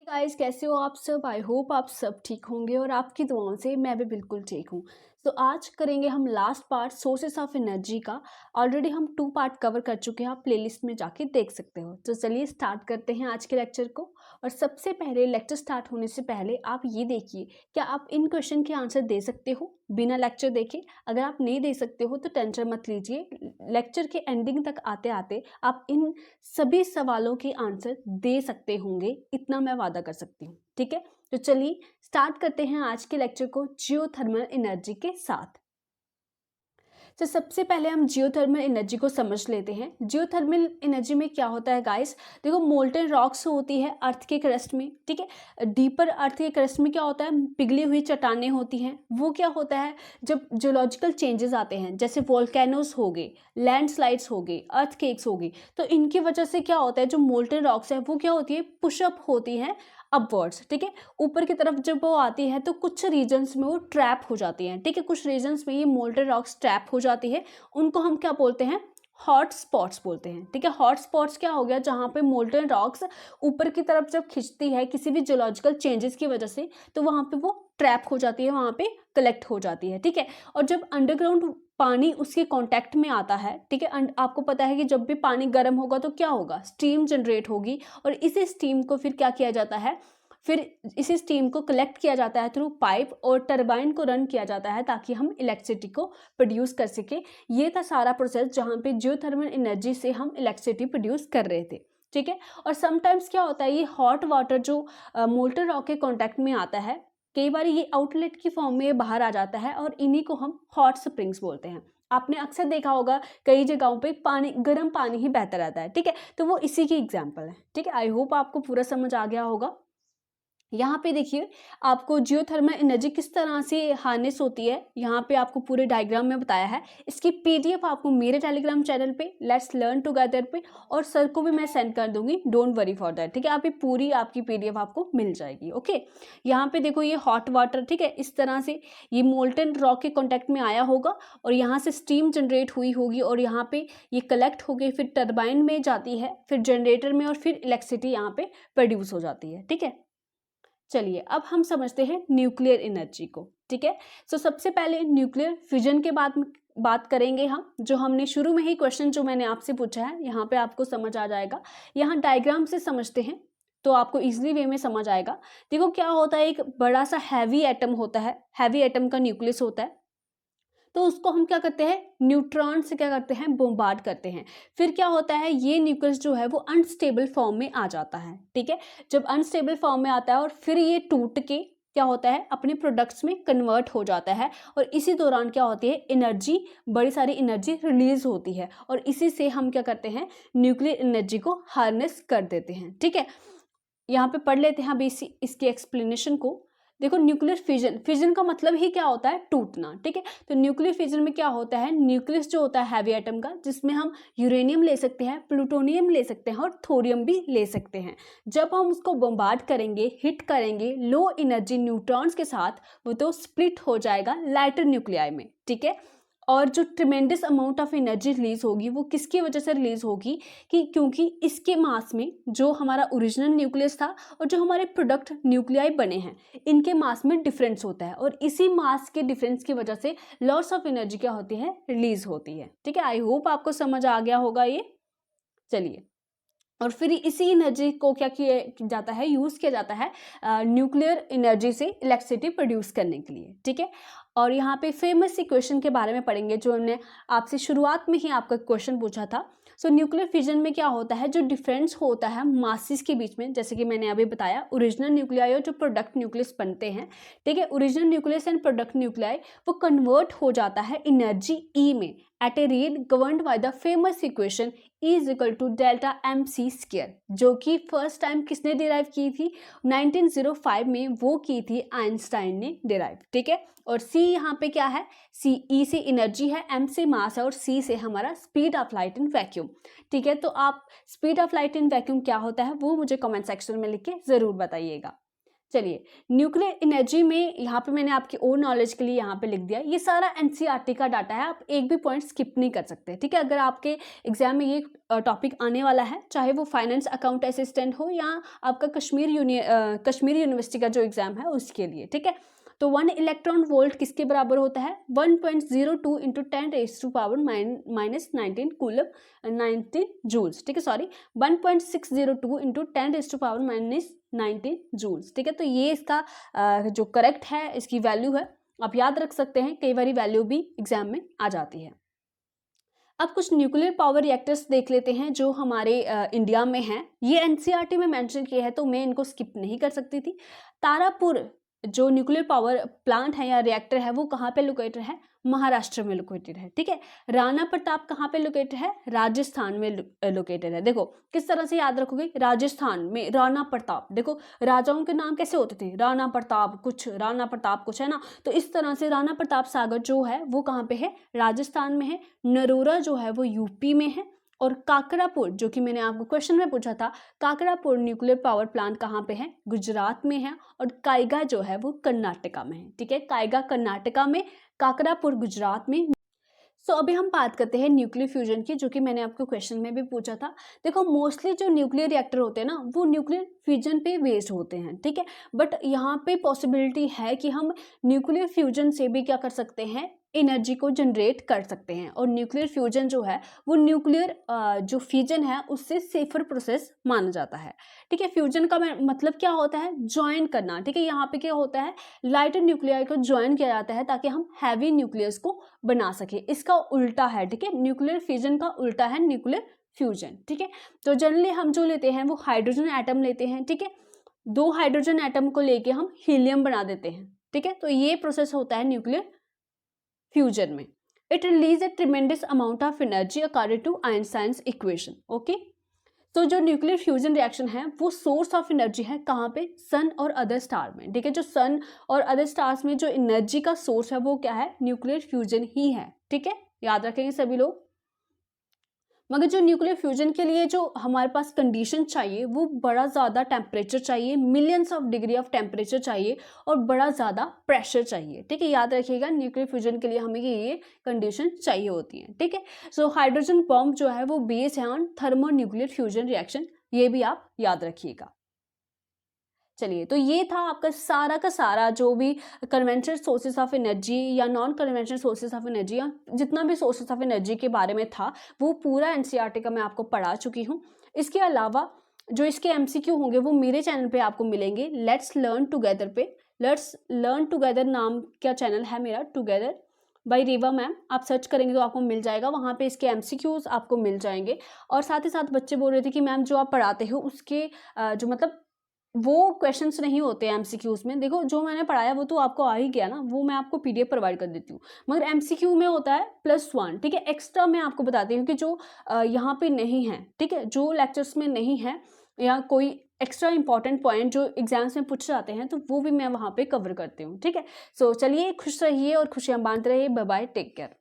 Guys, कैसे हो आप सब। आई होप आप सब ठीक होंगे और आपकी दुआओं से मैं भी बिल्कुल ठीक हूँ। तो आज करेंगे हम last part sources of energy का। ऑलरेडी हम 2 पार्ट कवर कर चुके हैं, आप प्लेलिस्ट में जाके देख सकते हो। तो चलिए स्टार्ट करते हैं आज के लेक्चर को। और सबसे पहले लेक्चर स्टार्ट होने से पहले आप ये देखिए, क्या आप इन क्वेश्चन के आंसर दे सकते हो बिना लेक्चर देखे। अगर आप नहीं दे सकते हो तो टेंशन मत लीजिए, लेक्चर के एंडिंग तक आते आते आप इन सभी सवालों के आंसर दे सकते होंगे, इतना मैं वादा कर सकती हूँ। ठीक है, तो चलिए स्टार्ट करते हैं आज के लेक्चर को जियोथर्मल एनर्जी के साथ। तो सबसे पहले हम जियोथर्मल एनर्जी को समझ लेते हैं। जियोथर्मल एनर्जी में क्या होता है गाइस, देखो मोल्टन रॉक्स होती है अर्थ के क्रस्ट में। ठीक है, डीपर अर्थ के क्रस्ट में क्या होता है, पिघली हुई चट्टानें होती हैं। वो क्या होता है, जब जियोलॉजिकल चेंजेस आते हैं, जैसे वोल्केनोस हो गए, लैंडस्लाइड्स हो गई, अर्थक्वेक्स हो गई, तो इनकी वजह से क्या होता है, जो मोल्टन रॉक्स है वो क्या होती है, पुशअप होती हैं अपवर्ड्स। ठीक है, ऊपर की तरफ जब वो आती है तो कुछ रीजन्स में वो ट्रैप हो जाती हैं। ठीक है, कुछ रीजन्स में ये मोल्टन रॉक्स ट्रैप हो जाती है, उनको हम क्या बोलते हैं, हॉट स्पॉट्स बोलते हैं। ठीक है, हॉट स्पॉट्स क्या हो गया, जहाँ पे मोल्टन रॉक्स ऊपर की तरफ जब खिंचती है किसी भी जियोलॉजिकल चेंजेस की वजह से, तो वहाँ पे वो ट्रैप हो जाती है, वहाँ पे कलेक्ट हो जाती है। ठीक है, और जब अंडरग्राउंड पानी उसके कांटेक्ट में आता है, ठीक है, आपको पता है कि जब भी पानी गर्म होगा तो क्या होगा, स्टीम जनरेट होगी, और इसी स्टीम को फिर क्या किया जाता है, फिर इसी स्टीम को कलेक्ट किया जाता है थ्रू पाइप और टरबाइन को रन किया जाता है ताकि हम इलेक्ट्रिसिटी को प्रोड्यूस कर सके। ये था सारा प्रोसेस जहाँ पे जियोथर्मल एनर्जी से हम इलेक्ट्रिसिटी प्रोड्यूस कर रहे थे। ठीक है, और समटाइम्स क्या होता है, ये हॉट वाटर जो मोल्टन रॉक के कॉन्टैक्ट में आता है, कई बार ये आउटलेट की फॉर्म में बाहर आ जाता है और इन्हीं को हम हॉट स्प्रिंग्स बोलते हैं। आपने अक्सर देखा होगा कई जगहों पे पानी, गर्म पानी ही बहता रहता है। ठीक है, तो वो इसी की एग्जाम्पल है। ठीक है, आई होप आपको पूरा समझ आ गया होगा। यहाँ पे देखिए आपको जियोथर्मल एनर्जी किस तरह से हार्नेस होती है, यहाँ पे आपको पूरे डायग्राम में बताया है। इसकी पीडीएफ आपको मेरे टेलीग्राम चैनल पे लेट्स लर्न टुगेदर पे और सर को भी मैं सेंड कर दूंगी, डोंट वरी फॉर दैट। ठीक है, आप ये पूरी आपकी पीडीएफ आपको मिल जाएगी। ओके, यहाँ पे देखो ये हॉट वाटर, ठीक है, इस तरह से ये मोल्टन रॉक के कॉन्टेक्ट में आया होगा और यहाँ से स्टीम जनरेट हुई होगी और यहाँ पे ये कलेक्ट हो गई, फिर टर्बाइन में जाती है, फिर जनरेटर में, और फिर इलेक्ट्रिसिटी यहाँ पे प्रोड्यूस हो जाती है। ठीक है, चलिए अब हम समझते हैं न्यूक्लियर एनर्जी को। ठीक है, तो सबसे पहले न्यूक्लियर फिजन के बात करेंगे हम, जो हमने शुरू में ही क्वेश्चन जो मैंने आपसे पूछा है यहाँ पे आपको समझ आ जाएगा। यहाँ डायग्राम से समझते हैं तो आपको इजीली वे में समझ आएगा। देखो क्या होता है, एक बड़ा सा हैवी एटम होता है, हैवी एटम का न्यूक्लियस होता है, तो उसको हम क्या करते हैं, न्यूट्रॉन से क्या करते हैं, बोम्बार्ड करते हैं। फिर क्या होता है, ये न्यूक्लियस जो है वो अनस्टेबल फॉर्म में आ जाता है। ठीक है, जब अनस्टेबल फॉर्म में आता है और फिर ये टूट के क्या होता है, अपने प्रोडक्ट्स में कन्वर्ट हो जाता है, और इसी दौरान क्या होती है, एनर्जी, बड़ी सारी एनर्जी रिलीज होती है, और इसी से हम क्या करते हैं, न्यूक्लियर एनर्जी को हार्नेस कर देते हैं। ठीक है, यहाँ पे पढ़ लेते हैं अभी इसकी एक्सप्लेनेशन को। देखो न्यूक्लियर फिजन, फिजन का मतलब ही क्या होता है, टूटना। ठीक है, तो न्यूक्लियर फिजन में क्या होता है, न्यूक्लियस जो होता है हैवी एटम का, जिसमें हम यूरेनियम ले सकते हैं, प्लूटोनियम ले सकते हैं और थोरियम भी ले सकते हैं। जब हम उसको बम्बार्ड करेंगे, हिट करेंगे लो एनर्जी न्यूट्रॉन्स के साथ, वो तो स्प्लिट हो जाएगा लाइटर न्यूक्लियाई में। ठीक है, और जो tremendous amount of energy release होगी वो किसकी वजह से रिलीज होगी, कि क्योंकि इसके मास में जो हमारा ओरिजिनल न्यूक्लियस था और जो हमारे प्रोडक्ट न्यूक्लियाई बने हैं, इनके मास में डिफरेंस होता है, और इसी मास के डिफरेंस की वजह से लॉस ऑफ एनर्जी क्या होती है, रिलीज होती है। ठीक है, आई होप आपको समझ आ गया होगा ये। चलिए, और फिर इसी एनर्जी को क्या किया जाता है, यूज़ किया जाता है न्यूक्लियर एनर्जी से इलेक्ट्रिसिटी प्रोड्यूस करने के लिए। ठीक है, और यहाँ पे फेमस इक्वेशन के बारे में पढ़ेंगे जो हमने आपसे शुरुआत में ही आपका क्वेश्चन पूछा था। सो न्यूक्लियर फिजन में क्या होता है, जो डिफरेंस होता है मासेस के बीच में, जैसे कि मैंने अभी बताया, ओरिजिनल न्यूक्लियाई और जो प्रोडक्ट न्यूक्लियस बनते हैं। ठीक है, original nucleus and product nuclei वो कन्वर्ट हो जाता है एनर्जी ई में at a rate governed by the famous equation E is equal to delta M C square, जो कि फर्स्ट टाइम किसने डिराइव की थी, 1905 में वो की थी आइंस्टाइन ने डिराइव। ठीक है, और C यहाँ पे क्या है, C E से एनर्जी है, M से मास है, और C से हमारा speed of light in vacuum. ठीक है, तो आप speed of light in vacuum क्या होता है वो मुझे कमेंट सेक्शन में लिख के ज़रूर बताइएगा। चलिए, न्यूक्लियर एनर्जी में यहाँ पे मैंने आपकी और नॉलेज के लिए यहाँ पे लिख दिया, ये सारा एनसीईआरटी का डाटा है, आप एक भी पॉइंट स्किप नहीं कर सकते, ठीक है। अगर आपके एग्जाम में ये टॉपिक आने वाला है, चाहे वो फाइनेंस अकाउंट असिस्टेंट हो या आपका कश्मीर यूनिवर्सिटी का जो एग्जाम है उसके लिए, ठीक है। तो 1 इलेक्ट्रॉन वोल्ट किसके बराबर होता है, 1.02 इंटू 10⁻⁻19 कूलम 19 जूल्स, ठीक है, सॉरी 1.602 इंटू 10⁻⁻19 जूल्स, ठीक है। तो ये इसका जो करेक्ट है, इसकी वैल्यू है, आप याद रख सकते हैं, कई बार वैल्यू भी एग्जाम में आ जाती है। अब कुछ न्यूक्लियर पावर रिएक्टर्स देख लेते हैं जो हमारे इंडिया में हैं। ये एनसीईआरटी में मेंशन किया है तो मैं इनको स्किप नहीं कर सकती थी। तारापुर जो न्यूक्लियर पावर प्लांट है या रिएक्टर है वो कहाँ पे लोकेटेड है, महाराष्ट्र में लोकेटेड है, ठीक है। राणा प्रताप कहाँ पे लोकेटेड है, राजस्थान में लोकेटेड है। देखो किस तरह से याद रखोगे, राजस्थान में राणा प्रताप, देखो राजाओं के नाम कैसे होते थे, राणा प्रताप कुछ है ना, तो इस तरह से राणा प्रताप सागर जो है वो कहाँ पे है, राजस्थान में है। नरोरा जो है वो यूपी में है। और काकरापुर, जो कि मैंने आपको क्वेश्चन में पूछा था, काकरापुर न्यूक्लियर पावर प्लांट कहाँ पे है, गुजरात में है। और कायगा जो है वो कर्नाटका में है, ठीक है, कायगा कर्नाटका में, काकरापुर गुजरात में। सो अभी हम बात करते हैं न्यूक्लियर फ्यूजन की, जो कि मैंने आपको क्वेश्चन में भी पूछा था। देखो मोस्टली जो न्यूक्लियर रिएक्टर होते हैं ना वो न्यूक्लियर फ्यूजन पे बेस्ड होते हैं, ठीक है। बट यहाँ पे पॉसिबिलिटी है कि हम न्यूक्लियर फ्यूजन से भी क्या कर सकते हैं, एनर्जी को जनरेट कर सकते हैं। और न्यूक्लियर फ्यूजन जो है वो न्यूक्लियर जो फ्यूजन है उससे सेफर प्रोसेस माना जाता है, ठीक है। फ्यूजन का मतलब क्या होता है, ज्वाइन करना, ठीक है। यहाँ पे क्या होता है, लाइटर न्यूक्लियर को ज्वाइन किया जाता है ताकि हम हैवी न्यूक्लियस को बना सके। इसका उल्टा है, ठीक है, न्यूक्लियर फ्यूजन का उल्टा है न्यूक्लियर फ्यूजन, ठीक है। तो जनरली हम जो लेते हैं वो हाइड्रोजन एटम लेते हैं, ठीक है। 2 हाइड्रोजन एटम को लेके हम हीलियम बना देते हैं, ठीक है। तो ये प्रोसेस होता है न्यूक्लियर फ्यूजन में। It release a tremendous amount of energy according to Einstein's equation, okay. तो जो न्यूक्लियर फ्यूजन रिएक्शन है वो सोर्स ऑफ एनर्जी है कहाँ पे, सन और अदर स्टार में, ठीक है। जो सन और अदर स्टार्स में जो एनर्जी का सोर्स है वो क्या है, न्यूक्लियर फ्यूजन ही है, ठीक है, याद रखेंगे सभी लोग। मगर जो न्यूक्लियर फ्यूजन के लिए जो हमारे पास कंडीशन चाहिए वो बड़ा ज़्यादा टेम्परेचर चाहिए, millions of degree of temperature चाहिए और बड़ा ज़्यादा प्रेशर चाहिए, ठीक है। याद रखिएगा न्यूक्लियर फ्यूजन के लिए हमें ये कंडीशन चाहिए होती है, ठीक है। सो हाइड्रोजन बॉम्ब जो है वो बेस है on thermo nuclear fusion reaction, ये भी आप याद रखिएगा। चलिए, तो ये था आपका सारा का सारा जो भी कन्वेंशनल सोर्सेज ऑफ एनर्जी या non conventional sources of energy या जितना भी सोर्सेज ऑफ एनर्जी के बारे में था वो पूरा एनसीईआरटी का मैं आपको पढ़ा चुकी हूँ। इसके अलावा जो इसके एमसीक्यू होंगे वो मेरे चैनल पे आपको मिलेंगे, लेट्स लर्न टुगेदर पे। लेट्स लर्न टुगेदर नाम का चैनल है मेरा, टुगेदर बाय रीवा मैम, आप सर्च करेंगे तो आपको मिल जाएगा, वहाँ पे इसके एमसीक्यूज आपको मिल जाएंगे। और साथ ही साथ बच्चे बोल रहे थे कि मैम जो आप पढ़ाते हो उसके जो मतलब वो क्वेश्चंस नहीं होते एमसीक्यूज में। देखो जो मैंने पढ़ाया वो तो आपको आ ही गया ना, वो मैं आपको पीडीएफ प्रोवाइड कर देती हूँ, मगर एमसीक्यू में होता है +1, ठीक है। एक्स्ट्रा मैं आपको बताती हूँ कि जो यहाँ पे नहीं है, ठीक है, जो लेक्चर्स में नहीं है या कोई एक्स्ट्रा इंपॉर्टेंट पॉइंट जो एग्जाम्स में पूछ जाते हैं तो वो भी मैं वहाँ पे कवर करती हूँ, ठीक है। सो चलिए, खुश रहिए और खुशियाँ बांटते रहिए। Bye bye, take care.